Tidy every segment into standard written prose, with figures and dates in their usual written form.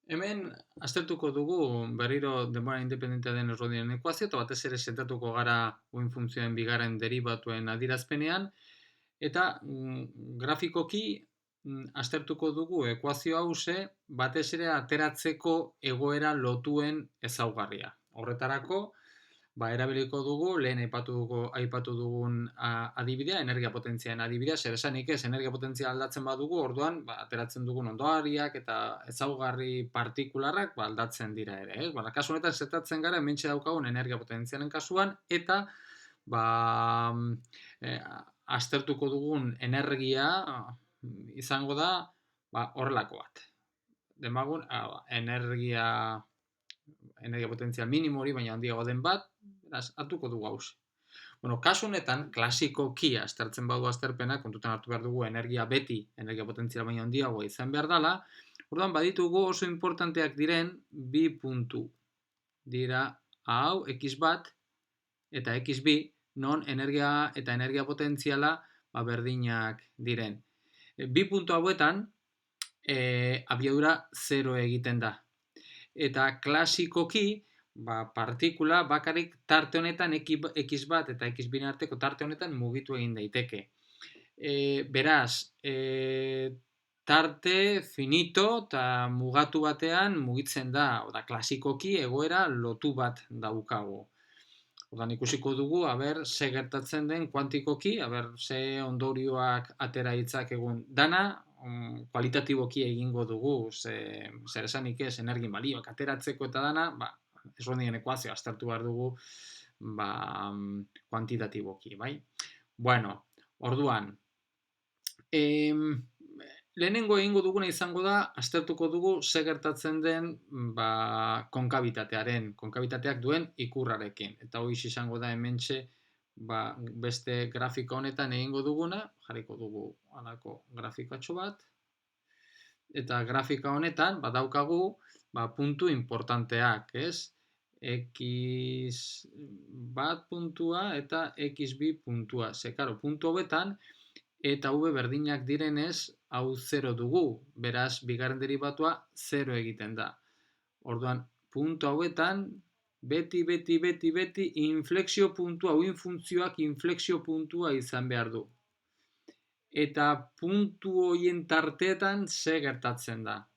Hemen aztertuko dugu berriro denbora independentea den Schrödingeren ekuazio eta batez ere zentratuko gara uhin funtzioen bigarren deribatuen adierazpenean eta grafikoki aztertuko dugu ekuazio hau batez ere ateratzeko egoera lotuen ezaugarria. Horretarako erabiliko dugu lehen aipatu dugun adibidea, energia potentziaren adibidea, zer esanik ez, energia potentzia aldatzen badugu, orduan ateratzen dugun ondoariak eta ezaugarri partikularrak aldatzen dira ere. Kasu honetan zetatzen gara, hementxe daukagun energia potentziaren kasuan, eta aztertuko dugun energia izango da horrelako bat. Demagun, energia potentzial minimo hori, baina handiago den bat, hartuko dugu hauze. Kasu honetan, klasikoki aztertzen badu azterpena, kontutan hartu behar dugu energia beti, energia potentzial baina handiagoa izan behar dela, orduan baditugu oso importanteak diren bi puntu dira hau, x bat eta x bi, non energia eta energia potentziala berdinak diren. Bi puntu hauetan, abiadura 0 egiten da. Eta klasikoki, partikula bakarrik tarte honetan x bat eta x bin arteko tarte honetan mugitu egin daiteke. Beraz, tarte finito eta mugatu batean mugitzen da, oda klasikoki egoera lotu bat daukagu. Odan ikusiko dugu, ze gertatzen den kuantikoki, ze ondorioak atera ditzakegun dana, kualitatiboki egingo dugu, zer esanik ez, energin balioak ateratzeko eta dana, Schrödingeren ekuazioa aztertu behar dugu kuantitatiboki, bai? Orduan, lehenengo egingo duguna izango da, aztertuko dugu ze gertatzen den konkabitateak duen ikurrarekin. Eta hori izango da hementxe, beste grafika honetan egingo duguna, jarriko dugu halako grafikatxo bat, eta grafika honetan badaukagu puntu importanteak, ez? X bat puntua eta X bi puntua. Puntu hauetan, eta V berdinak direnez, hau 0 dugu, beraz, bigarren deribatua 0 egiten da. Orduan, puntu hauetan, beti, inflexio puntua, uhin funtzioak inflexio puntua izan behar du. Eta puntu horien tarteetan ze gertatzen da.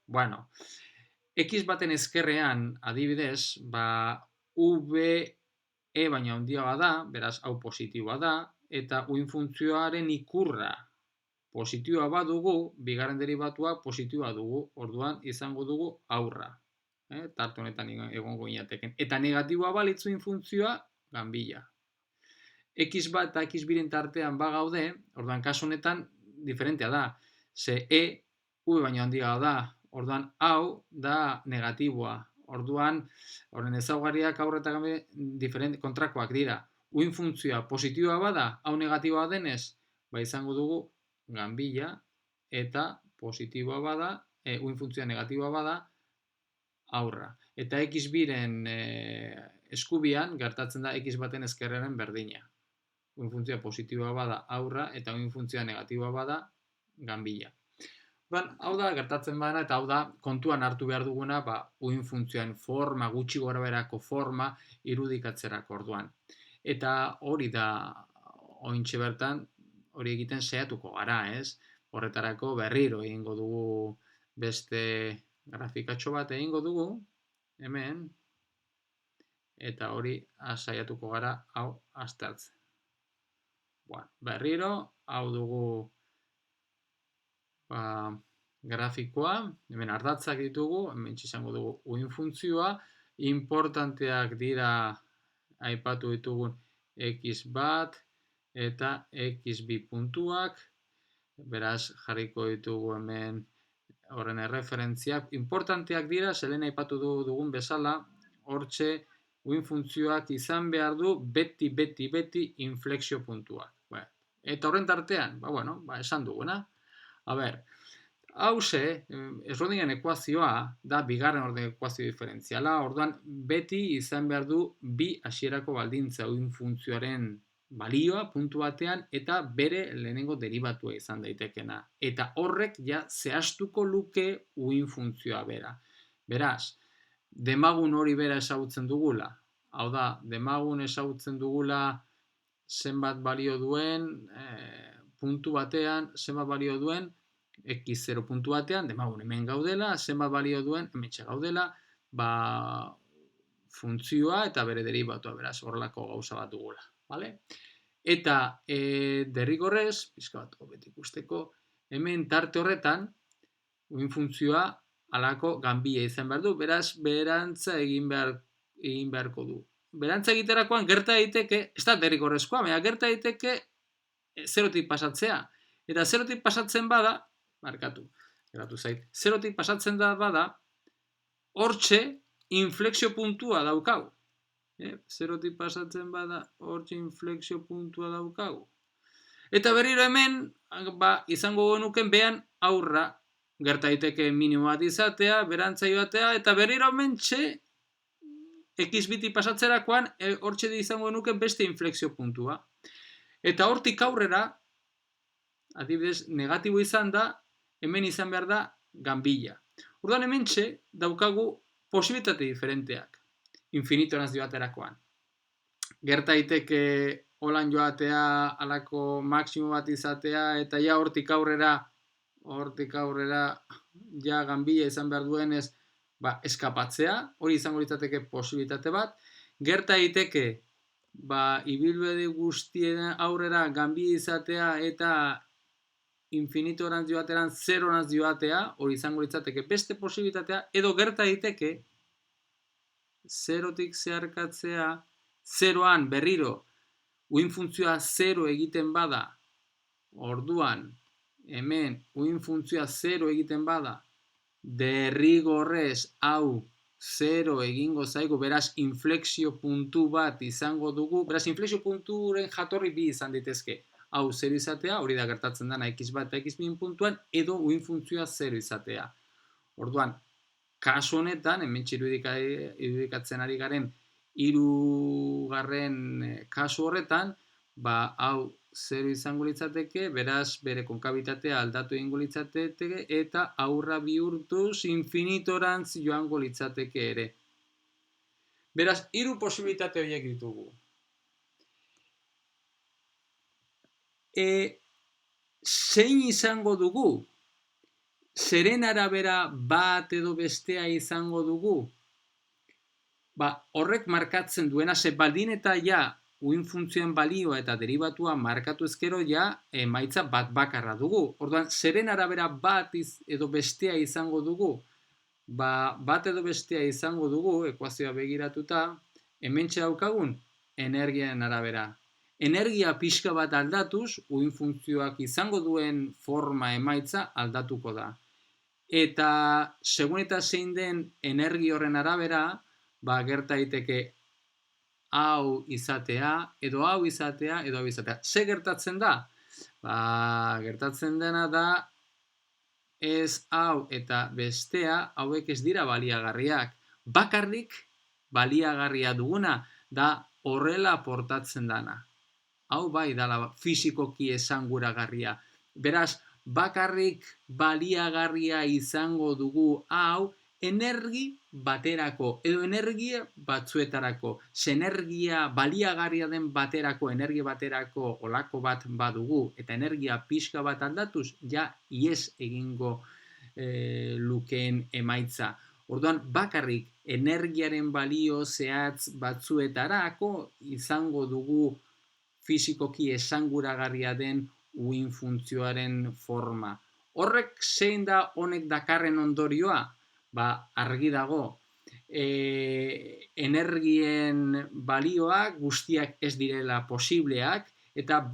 X baten ezkerrean, adibidez, VE baina handiagoa da, beraz, hau positiboa da, eta uhin funtzioaren ikurra positiboa badugu, bigarren deribatua positiboa dugu, orduan izango dugu aurra. Tarte honetan egongo inateken. Eta negatiboa balitz uhin funtzioa, ganbila. X bat eta X biren tartean bagaude, orduan kasu honetan diferentea da. Ze V baina handiagoa da, orduan hau da negatiboa. Orduan, horren ezaugarriak aurretak kontrakoak dira. Uhin funtzioa positiboa bada, hau negatiboa denez, izango dugu ganbila, eta positiboa bada, uhin funtzioa negatiboa bada, aurra. Eta X biren eskubian, gertatzen da X baten ezkerraren berdina. Uhin funtzioa positiboa bada, aurra, eta uhin funtzioa negatiboa bada, ganbila. Hau da, gertatzen bana, eta hau da, kontuan hartu behar duguna, uhin funtzioen forma, gutxi gora berako forma, irudikatzerako orduan. Eta hori da, ointxe bertan, hori egiten saiatuko gara, ez? Horretarako berriro egingo dugu beste grafikatxo bat egingo dugu, hemen, eta hori saiatuko gara hau aztertzen. Berriro, hau dugu grafikoa, hemen ardatzak ditugu, hemen izango dugu uhin funtzioa, importanteak dira aipatu ditugun X bat eta X bi puntuak, beraz jarriko ditugu hemen horren erreferentziak. Importanteak dira, zelen aipatu dugun bezala, hortxe uhin funtzioak izan behar du beti inflexio puntuak. Eta horren tartean, esan duguna. Hauze, Schrödingeren ekuazioa da bigarren orden ekuazio diferentziala, orduan beti izan behar du bi hasierako baldintza uhin funtzioaren balioa puntu batean eta bere lehenengo deribatua izan daitekena. Eta horrek ja zehaztuko luke uhin funtzioa bera. Beraz, demagun hori bera ezagutzen dugula. Hau da, demagun ezagutzen dugula zenbat balio duen, puntu batean, zenbat balio duen, x0 puntu batean, demagun hemen gaudela, zenbat balio duen, hementxe gaudela, funtzioa eta bere deribatua, beraz, horrelako gauza bat dugula. Vale? Eta derrigorrez, pixka bat hobet ikusteko, hemen tarte horretan, uin funtzioa halako ganbia izan behar du, beraz, berantza egin beharko du. Berantza egiterakoan gerta daiteke, ez da derrigorrezkoa, baina gerta daiteke zerotik pasatzea. Eta zerotik pasatzen bada, geratu zait, zerotik pasatzen da bada, hortxe inflexio puntua daukau. Zerotik pasatzen bada, hortxe inflexio puntua daukau. Eta berriro hemen, izango genuken behan aurra, gerta daiteke minimo bat izatea, berantza joatea, eta berriro hementxe, x biti pasatzerakoan, hortxe izango genuken beste inflexio puntua. Eta hortik aurrera, adibidez, negatibo izan da, hemen izan behar da ganbila. Orduan hementxe daukagu posibilitate diferenteak, infinitorantz joaterakoan. Gerta daiteke holan joatea, halako maksimo bat izatea, eta ja hortik aurrera, ja ganbila izan behar duenez, eskapatzea, hori izango litzateke posibilitate bat. Gerta daiteke, ibilbide guztien aurrera ganbila izatea eta infinitorantz joateran zerorantz joatea, hori izango litzateke beste posibilitatea, edo gerta daiteke zerotik zeharkatzea, zeroan berriro uin funtzioa zero egiten bada, orduan hemen uin funtzioa zero egiten bada, derrigorrez hau zero egingo zaigu, beraz inflexio puntu bat izango dugu, beraz inflexio punturen jatorri bi izan ditezke, hau zero izatea, hori da gertatzen dana x bat eta x bin puntuan, edo uin funtzioa zero izatea. Orduan, kasu honetan, hemen irudikatzen ari garen hirugarren kasu horretan, hau zero izango litzateke, beraz bere konkabitatea aldatu egingo litzateke, eta aurra bihurtuz infinitorantz joango litzateke ere. Beraz, hiru posibilitate horiek ditugu. Zein izango dugu? Zeren arabera bat edo bestea izango dugu? Horrek markatzen duena, ze baldin eta ja uin funtzioen balioa eta deribatua markatu ezkero ja emaitza bat bakarra dugu. Orduan, zeren arabera bat edo bestea izango dugu? Bat edo bestea izango dugu, ekuazioa begiratuta, hementxe daukagun energiaren arabera. Energia pixka bat aldatuz, uin funtzioak izango duen forma emaitza aldatuko da. Eta, segun eta zein den energia horren arabera, gerta daiteke hau izatea, edo hau izatea, edo hau izatea. Ze gertatzen da? Gertatzen dena da, ez hau eta bestea, hauek ez dira baliagarriak. Bakarrik baliagarria duguna da horrela portatzen dana. Hau bai dala fisikoki esanguragarria. Beraz, bakarrik baliagarria izango dugu hau energi baterako edo energia batzuetarako. Zenergia baliagarria den baterako, energia baterako olako bat badugu eta energia pixka bat aldatuz, ja ies egingo lukeen emaitza. Orduan, bakarrik energiaren balio zehatz batzuetarako izango dugu fisikoki esanguragarria den uin funtzioaren forma. Horrek zein da honek dakarren ondorioa? Argi dago, energien balioak guztiak ez direla posibleak, eta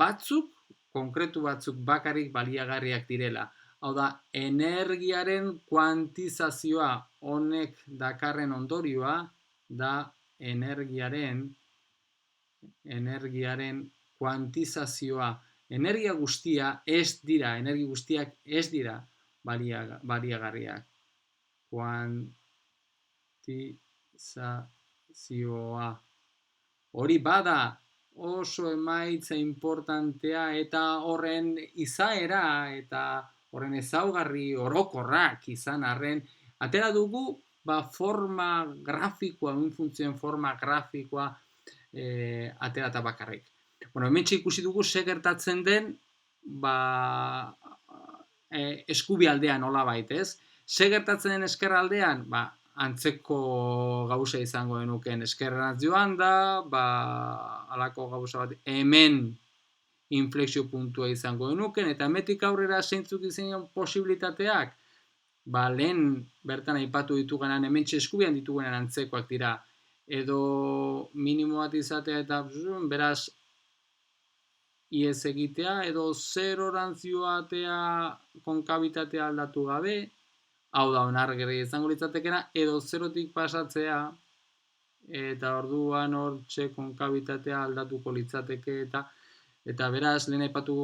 konkretu batzuk bakarrik baliagarriak direla. Hau da, energiaren kuantizazioa honek dakarren ondorioa da energiaren kuantizazioa. Energia guztiak ez dira baliagarriak. Kuantizazioa. Hori bada oso emaitza importantea eta horren izaera eta horren ezaugarri orokorrak izan arren, atera dugu forma grafikoa, uin funtzioen forma grafikoa aterata bakarrik. Bueno, hemen ikusi dugu ze gertatzen den eskubialdean nolabait, ez? Ze gertatzen den ezkerraldean, antzeko gauza izango denuken eskerrerantz joan da, halako gauza bat, hemen inflexio puntua izango denuken, eta hemetik aurrera zeintzuk izan posibilitateak, lehen bertan aipatu ditugunan, hementxe eskubian ditugunan antzekoak dira, edo minimo bat izatea eta beraz iez egitea, edo zerorantz joatea konkabitatea aldatu gabe, hau da onargarria izango litzatekena, edo zerotik pasatzea, eta orduan hortxe konkabitatea aldatuko litzateke, eta beraz, lehen aipatu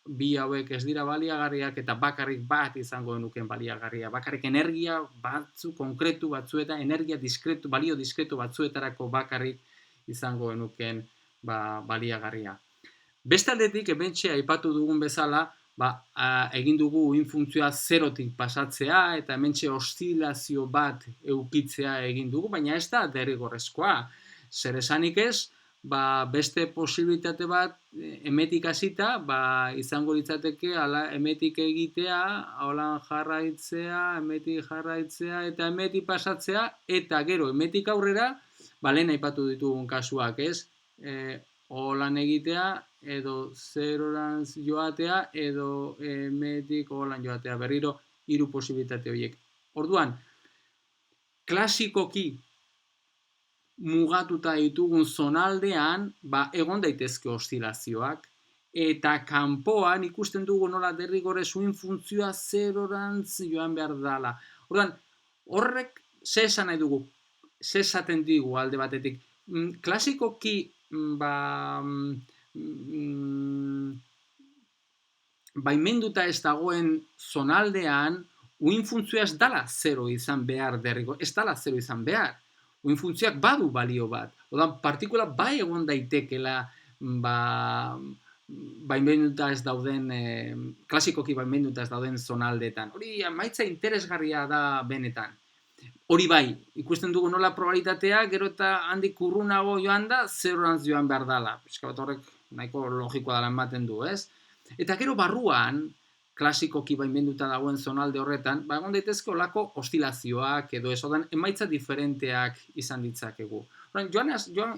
bi hauek ez dira baliagarriak, eta bakarrik bat izango denuken baliagarria. Bakarrik energia batzu, konkretu batzuetan, energia diskretu, balio diskretu batzuetarako bakarrik izango denuken baliagarria. Beste aldetik, hementxe aipatu dugun bezala, egin dugu uin funtzioa zerotik pasatzea, eta hementxe oszilazio bat eukitzea egin dugu, baina ez da derrigorrezkoa. Zer esanik ez, beste posibilitate bat emetik hasita, izango litzateke emetik egitea, holan jarraitzea, emetik jarraitzea, eta emetik pasatzea, eta gero emetik aurrera, lehen aipatu ditugun kasuak, ez? Holan egitea, edo zerorantz joatea, edo emetik holan joatea, berriro 3 posibilitate horiek. Orduan, klasikoki mugatuta ditugun zonaldean, egon daitezke oszilazioak, eta kanpoan ikusten dugu nola derrigorrez uin funtzioa zerorantz joan behar dela. Orduan, horrek ze esan nahi dugu, ze esaten digu alde batetik. Klasikoki, baimenduta ez dagoen zonaldean, uin funtzioa ez dala zero izan behar derrigor, ez dala zero izan behar. Uin funtzioak badu balio bat. Odan, partikula egon daitekela baimenduta ez dauden, klasikoki baimenduta ez dauden zonaldeetan. Hori, emaitza interesgarria da benetan. Hori bai, ikusten dugu nola probabilitatea, gero eta handik urrunago joan da, zerorantz joan behar dela. Eskabat horrek nahiko logikoa dela ematen du, ez? Eta gero barruan, klasikoki baimenduta dagoen zonalde horretan, egon daitezke olako oszilazioak edo ez, odan emaitza diferenteak izan ditzakegu. Joan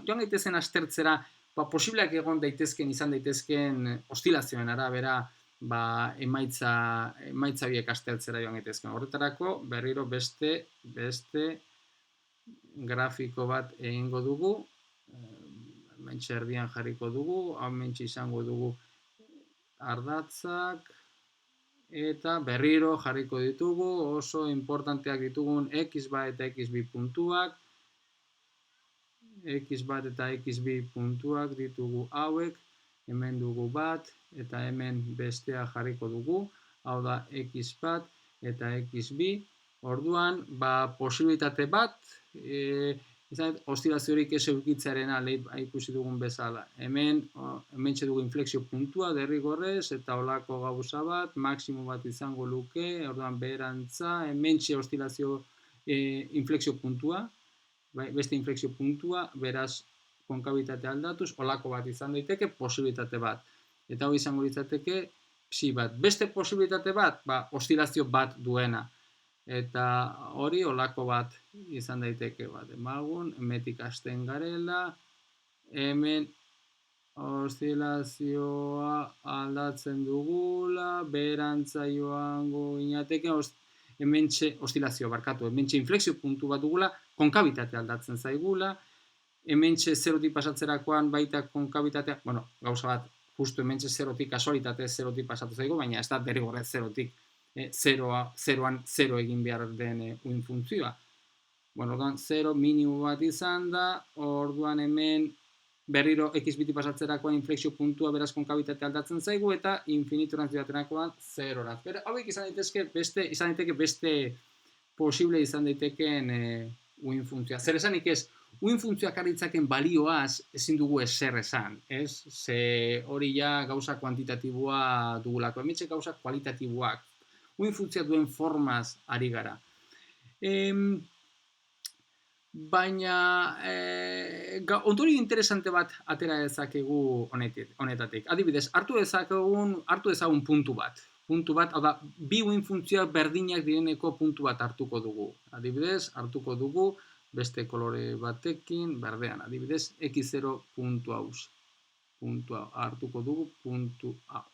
gaitezen aztertzera, posibleak egon daitezken, izan daitezken oszilazioen arabera, emaitza horiek aztertzera joan gaitezken. Horretarako, berriro beste grafiko bat egingo dugu, hementxe erdian jarriko dugu, hementxe izango dugu ardatzak, eta berriro jarriko ditugu, oso importanteak ditugun x bat eta x2 puntuak, x bat eta x2 puntuak ditugu hauek, hemen dugu bat, eta hemen bestea jarriko dugu, hau da x bat eta x2, orduan, posibilitate bat, oszilaziorik ez eukitzearena ikusi dugun bezala. Hemen dugu inflexio puntua derrigorrez, eta holako gauza bat, maksimo bat izango luke, orduan beherantza, hemen oszilazio inflexio puntua, beste inflexio puntua, beraz konkabitate aldatuz, holako bat izan daiteke, posibilitate bat. Eta hori izango litzateke psi bat. Beste posibilitate bat, oszilazio bat duena. Eta hori olako bat izan daiteke bat emagun, hemetik hasten garela, hemen oszilazioa aldatzen dugula, beherantza joango inateke, hementxe oszilazio barkatu, hementxe inflexio puntu bat dugula, konkabitate aldatzen zaigula, hementxe zerotik pasatzerakoan baita konkabitatea, gauza bat, justu hementxe zerotik, kasualitate zerotik pasatu zaigu, baina ez da derrigorrez zerotik, zeroan zero egin behar den uin funtzioa. Orduan, zero minimo bat izan da, orduan hemen berriro x biti pasatzerakoan inflexio puntua beraz konkabitatea aldatzen zaigu, eta infiniturantz joaterakoan zerorat. Hauek izan daiteke beste posible izan daitekeen uin funtzioa. Zer esanik ez, uin funtzioak harritzaken balioaz ezin dugu ezer esan, ez? Ze hori ja gauza kuantitatiboa dugulako, hemetxe gauza kualitatiboak. Uin funtzioa duen formaz ari gara. Baina ondorio interesante bat atera dezakegu honetatik. Adibidez, hartu dezagun puntu bat. Puntu bat, hau da, bi uin funtzioak berdinak direneko puntu bat hartuko dugu. Adibidez, hartuko dugu beste kolore batekin, berdean. Adibidez, x0 puntu hau. Hartuko dugu puntu hau.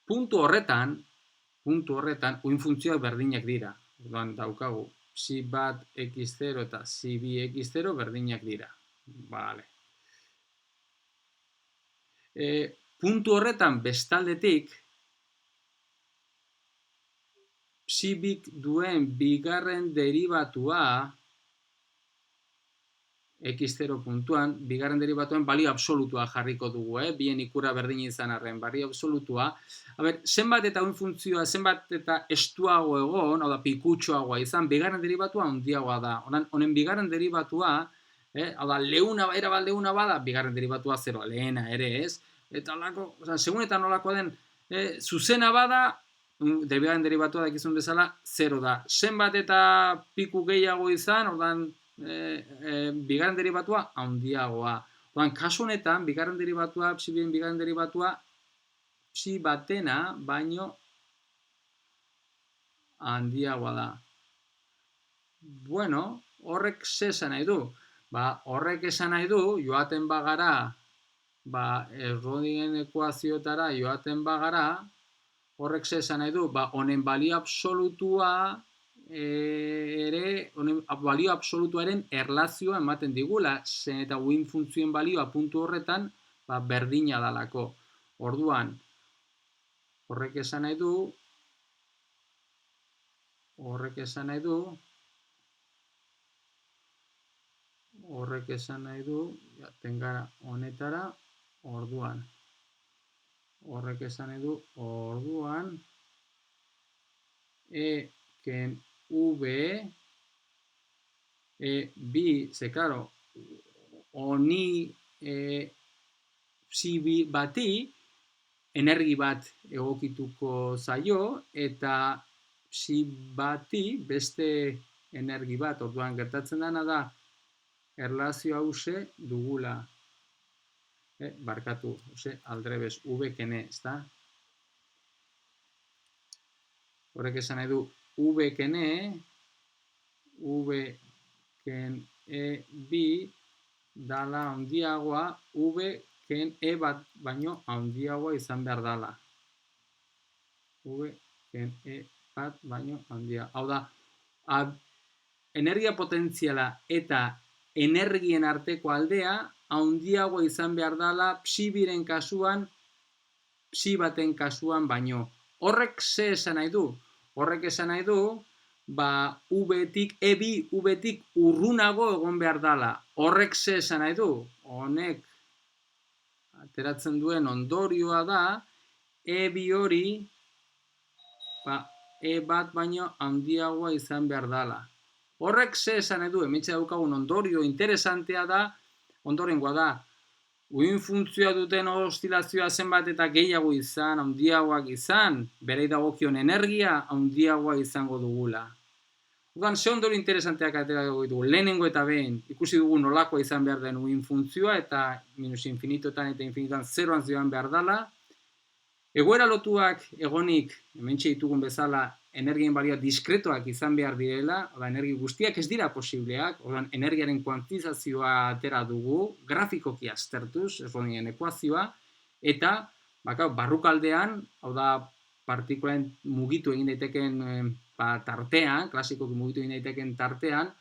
Puntu horretan, uin funtzioak berdinak dira. Orduan daukagu psi bat x0 eta psi bi x0 berdinak dira. Vale. Puntu horretan bestaldetik, psi bik duen bigarren deribatua, x0 puntuan, bigarren derivatuan balio absolutua jarriko dugu, bien ikurra berdin izan arren, balio absolutua. Zenbat eta uin funtzioa, zenbat eta estuago egon, hau da, pikutxoagoa izan, bigarren derivatua handiagoa da. Honen bigarren derivatua, hau da, leuna bada, bigarren derivatua zeroa, lehena ere ez. Eta olako, segun eta nolakoa den, zuzena bada, bigarren derivatua dakizun bezala, zero da. Zenbat eta piku gehiago izan, ordan, bigarren derivatua handiagoa. Kasu honetan, bigarren derivatua, psi batena baino handiagoa da. Bueno, horrek ze esan nahi du? Horrek esan nahi du, joaten bagara, Schrödingeren ekuazioetara joaten bagara, horrek ze esan nahi du? Honen balio absolutua balio absolutuaren erlazioa ematen digula, zen eta uin funtzioen balioa puntu horretan berdina dalako. Orduan, horrek esan nahi du, jaten gara honetara, orduan, ken V, bi, ze, karo, honi psi bati energi bat egokituko zaio, eta psi bati beste energi bat, orduan gertatzen dena da, erlazio hause dugula, barkatu, aldrebes, V ken E, ezta? Horrek esan nahi du, V ken E bi dala handiagoa, V ken E bat baino handiagoa izan behar dala. V ken E bat baino handiagoa. Hau da, energia potentziala eta energien arteko aldea handiagoa izan behar dala psi biren kasuan, psi baten kasuan baino. Horrek ze esan nahi du? Horrek esan nahi du, V-tik urrunago egon behar dala. Horrek ze esan nahi du? Honek ateratzen duen ondorioa da, E-bi hori, E bat baino handiagoa izan behar dala. Horrek ze esan nahi du? Hementxe daukagun ondorio interesantea da, ondorengoa da, uin funtzioa duten oszilazioa zenbat eta gehiago izan, handiagoak izan, berei dagokion energia handiagoa izango dugula. Orduan, ze ondorio interesanteak atera dugu, lehenengo eta behin, ikusi dugu nolakoa izan behar den uin funtzioa, eta minus infinitotan eta infinitotan zeroan zioan behar dela. Egoera lotuak egonik, hementxe ditugun bezala, energien balioa diskretoak izan behar direla, energi guztiak ez dira posibleak, energiaren kuantizazioa atera dugu, grafikoki aztertuz, Schrödingeren ekuazioa, eta barrukaldean, hau da, partikulaen mugitu egin daiteken tartean, klasikoki mugitu egin daiteken tartean,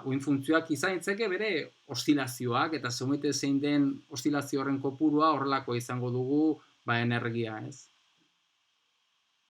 uin funtzioak izan ditzake bere oszilazioak, eta zeumete zein den oszilazio horren kopurua horrelako izango dugu energia, ez?